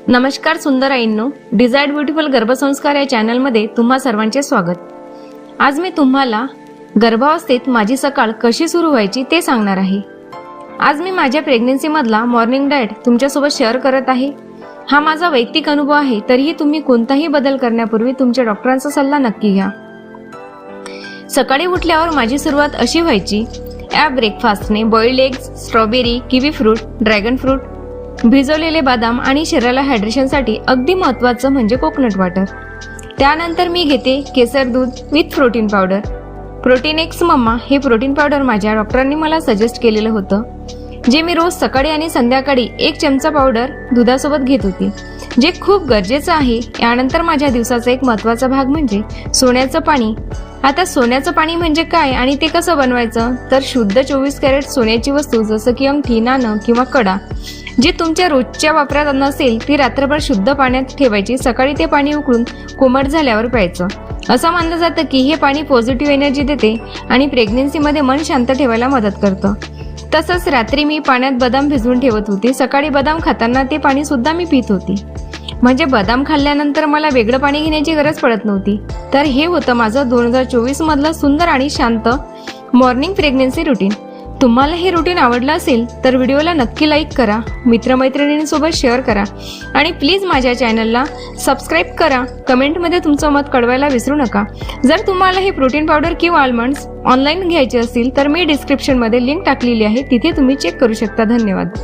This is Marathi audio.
नमस्कार सुंदर आईंनो, डिझायर्ड ब्युटिफुल गर्भसंस्कार या चॅनलमध्ये तुम्हा सर्वांचे स्वागत। आज मी तुम्हाला गर्भावस्थेत माझी सकाळ कशी सुरू व्हायची ते सांगणार आहे। आज मी माझ्या प्रेग्नन्सी मधला मॉर्निंग डाएट तुमच्यासोबत शेअर करत आहे। हा माझा वैयक्तिक अनुभव आहे, तरीही तुम्ही कोणताही बदल करण्यापूर्वी तुमच्या डॉक्टरांचा सल्ला नक्की घ्या। सकाळी उठल्यावर माझी सुरुवात अशी व्हायची। या ब्रेकफास्टने boiled eggs, strawberry, kiwi fruit, dragon fruit, भिजवलेले बदाम आणि शरीराला हायड्रेशनसाठी अगदी महत्त्वाचं म्हणजे कोकोनट वॉटर। त्यानंतर मी घेते केसर दूध with protein powder. Protinex mama हे प्रोटीन पावडर माझ्या डॉक्टरांनी मला सजेस्ट केलेलं होतं, जे मी रोज सकाळी आणि संध्याकाळी 1 चमचा पावडर दुधासोबत घेत होती, जे खूप गरजेचं आहे। यानंतर माझ्या दिवसाचा एक महत्त्वाचा भाग म्हणजे सोन्याचं पाणी। आता सोन्याचं पाणी म्हणजे काय आणि ते कसं बनवायचं, तर शुद्ध 24 कॅरेट सोन्याची वस्तू जसं की अंगठी, नाणं किंवा कडा जी तुमच्या रोजच्या वापरात नसेल ती रात्रभर शुद्ध पाण्यात ठेवायची। सकाळी ते पाणी उकळून कोमट झाल्यावर प्यायचं। असं मानलं जातं की हे पाणी पॉझिटिव्ह एनर्जी देते आणि प्रेग्नन्सीमध्ये मन शांत ठेवायला मदत करतं। तसंच रात्री मी पाण्यात बदाम भिजवून ठेवत होते। सकाळी बदाम खाताना ते पाणी सुद्धा मी पित होती, म्हणजे बदाम खाल्ल्यानंतर मला वेगळं पाणी घेण्याची गरज पडत नव्हती। तर हे होतं माझं 2024 मधलं सुंदर आणि शांत मॉर्निंग प्रेग्नन्सी रुटीन। तुम्हाला हे रुटीन आवडलं असेल तर व्हिडिओला नक्की लाईक करा, मित्रमैत्रिणींसोबत शेअर करा आणि प्लीज माझ्या चॅनलला सबस्क्राईब करा। कमेंटमध्ये तुमचं मत कळवायला विसरू नका। जर तुम्हाला हे प्रोटीन पावडर किंवा आल्मंड्स ऑनलाईन घ्यायचे असतील तर मी डिस्क्रिप्शनमध्ये लिंक टाकलेली आहे, तिथे तुम्ही चेक करू शकता। धन्यवाद।